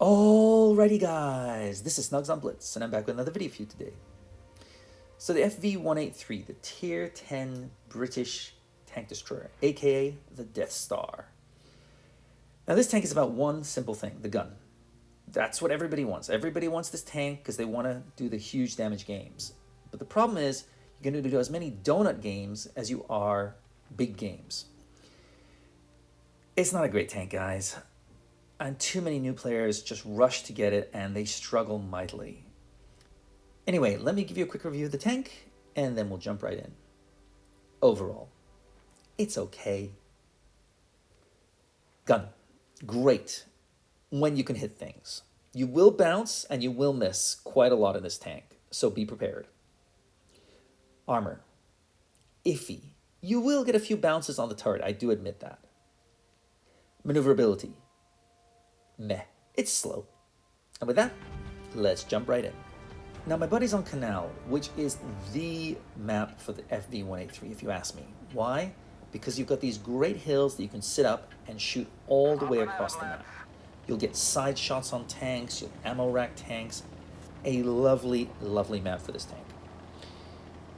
Alrighty guys, this is snugsonblitz and I'm back with another video for you today. So the FV183, the Tier 10 British tank destroyer, aka the Deathstar. Now this tank is about one simple thing, the gun. That's what everybody wants. Everybody wants this tank because they want to do the huge damage games. But the problem is, you're going to do as many donut games as you are big games. It's not a great tank, guys. And too many new players just rush to get it and they struggle mightily. Anyway, let me give you a quick review of the tank and then we'll jump right in. Overall, it's okay. Gun, great when you can hit things. You will bounce and you will miss quite a lot in this tank, so be prepared. Armor, iffy. You will get a few bounces on the turret, I do admit that. Maneuverability, meh, it's slow. And with that, let's jump right in. Now my buddy's on Canal, which is the map for the FV183 if you ask me. Why? Because you've got these great hills that you can sit up and shoot all the way across the map. You'll get side shots on tanks, you'll ammo rack tanks. A lovely, lovely map for this tank.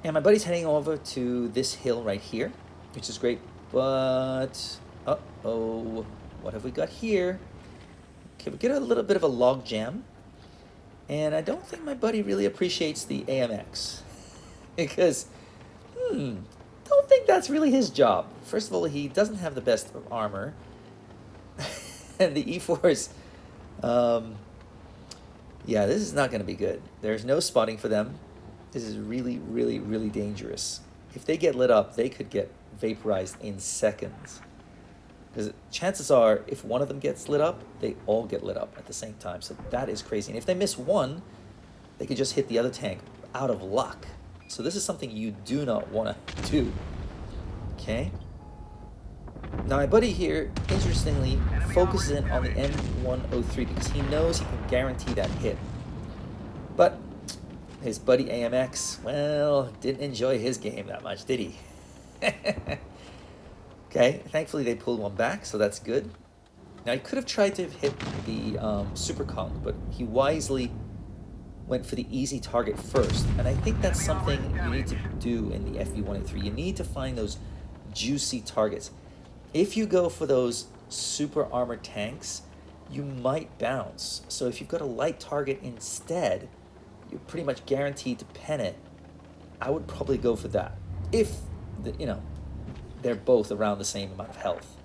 And my buddy's heading over to this hill right here, which is great, but uh-oh, what have we got here? Okay, we get a little bit of a log jam, and I don't think my buddy really appreciates the AMX, because, don't think that's really his job. First of all, he doesn't have the best of armor, and the E4s, yeah, this is not going to be good. There's no spotting for them. This is really, really, really dangerous. If they get lit up, they could get vaporized in seconds. Because chances are, if one of them gets lit up, they all get lit up at the same time. So that is crazy. And if they miss one, they could just hit the other tank out of luck. So this is something you do not want to do. Okay? Now my buddy here, interestingly, focuses in on the M103 because he knows he can guarantee that hit. But his buddy AMX, well, didn't enjoy his game that much, did he? Okay, thankfully they pulled one back, so that's good. Now he could have tried to hit the super column, but he wisely went for the easy target first. And I think that's something you need to do in the FV183. You need to find those juicy targets. If you go for those super armored tanks, you might bounce. So if you've got a light target instead, you're pretty much guaranteed to pen it. I would probably go for that. If, they're both around the same amount of health.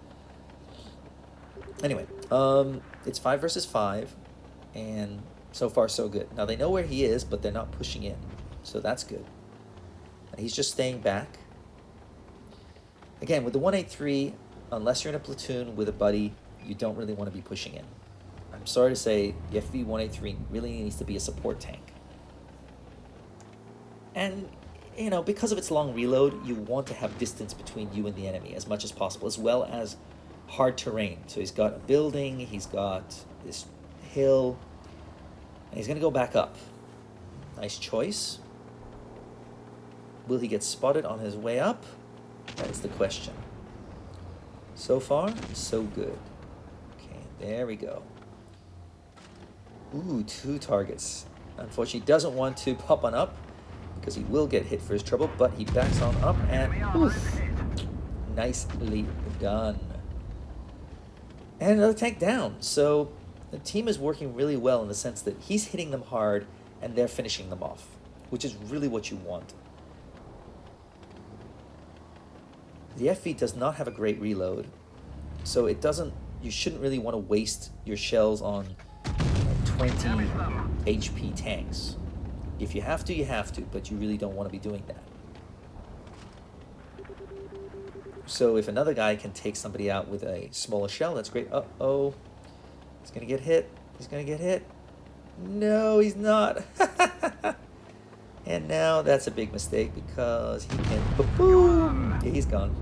Anyway, it's 5 versus 5, and so far so good. Now they know where he is, but they're not pushing in, so that's good. And he's just staying back. Again, with the 183, unless you're in a platoon with a buddy, you don't really want to be pushing in. I'm sorry to say, the FV183 really needs to be a support tank. And because of its long reload, you want to have distance between you and the enemy as much as possible, as well as hard terrain. So he's got a building, he's got this hill, and he's going to go back up. Nice choice. Will he get spotted on his way up? That is the question. So far, so good. Okay, there we go. Ooh, 2 targets. Unfortunately, he doesn't want to pop on up, because he will get hit for his trouble, but he backs on up and oof, nicely done. And another tank down. So the team is working really well in the sense that he's hitting them hard and they're finishing them off, which is really what you want. The FV does not have a great reload, so you shouldn't really want to waste your shells on 20 HP tanks. If you have to, you have to, but you really don't want to be doing that. So if another guy can take somebody out with a smaller shell, that's great. Uh-oh. He's going to get hit. He's going to get hit. No, he's not. And now that's a big mistake because he can... Boom! Yeah, he's gone.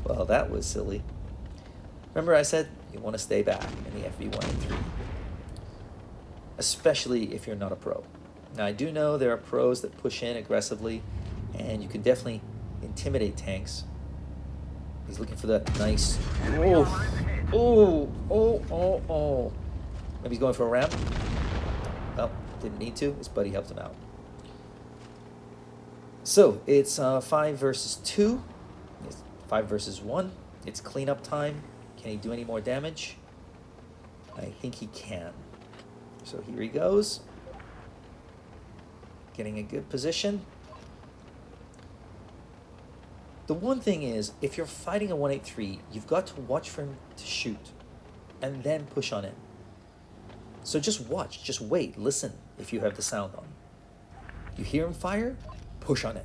Well, that was silly. Remember I said you want to stay back in the FV183. Especially if you're not a pro. Now I do know there are pros that push in aggressively and you can definitely intimidate tanks. He's looking for that nice, oh, Maybe he's going for a ramp. Well, didn't need to. His buddy helped him out. So it's 5 versus 2. It's 5 versus 1. It's cleanup time. Can he do any more damage? I think he can. So here he goes. Getting a good position. The one thing is, if you're fighting a 183, you've got to watch for him to shoot and then push on in. So just watch, just wait, listen if you have the sound on. You hear him fire, push on in.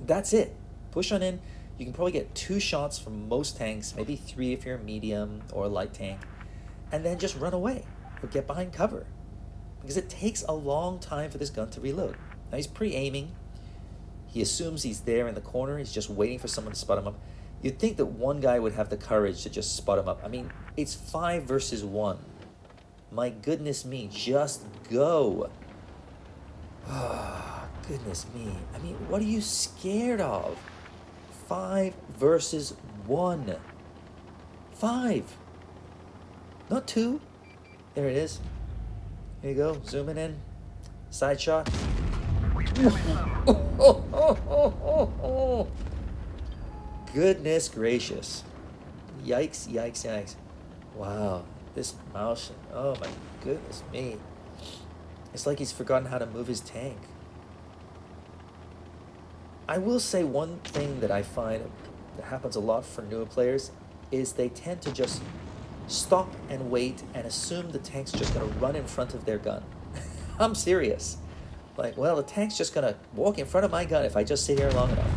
That's it. Push on in. You can probably get 2 shots from most tanks, maybe 3 if you're a medium or a light tank, and then just run away or get behind cover. Because it takes a long time for this gun to reload. Now he's pre-aiming. He assumes he's there in the corner. He's just waiting for someone to spot him up. You'd think that one guy would have the courage to just spot him up. I mean, it's 5 versus 1. My goodness me, just go. Oh, goodness me. I mean, what are you scared of? 5 versus 1. 5. Not 2. There it is. Here you go, zooming in. Side shot. Goodness gracious. Yikes, yikes, yikes. Wow, this mouse, oh my goodness me. It's like he's forgotten how to move his tank. I will say one thing that I find that happens a lot for newer players is they tend to just stop and wait and assume the tank's just gonna run in front of their gun. I'm serious. Like, well, the tank's just gonna walk in front of my gun if I just sit here long enough.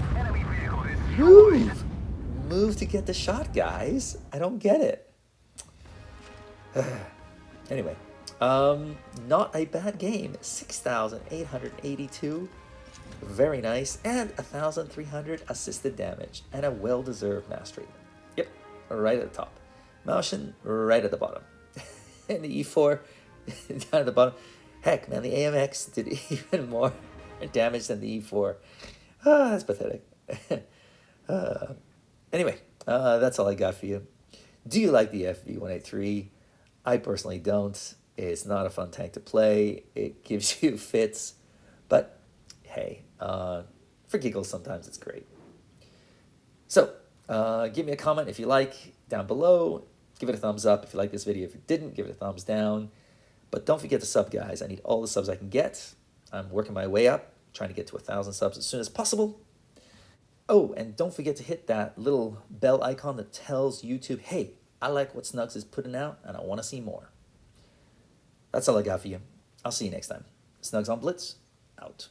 Move! Move to get the shot, guys. I don't get it. Anyway, not a bad game. 6,882. Very nice. And 1,300 assisted damage. And a well-deserved mastery. Yep, right at the top. Motion right at the bottom. And the E4 down at the bottom. Heck, man, the AMX did even more damage than the E4. Ah, that's pathetic. Anyway, that's all I got for you. Do you like the FV183? I personally don't. It's not a fun tank to play. It gives you fits. But, hey, for giggles, sometimes it's great. So, give me a comment if you like down below. Give it a thumbs up if you like this video. If you didn't, give it a thumbs down. But don't forget to sub, guys. I need all the subs I can get. I'm working my way up, trying to get to 1,000 subs as soon as possible. Oh, and don't forget to hit that little bell icon that tells YouTube, hey, I like what Snugs is putting out, and I want to see more. That's all I got for you. I'll see you next time. Snugs on Blitz, out.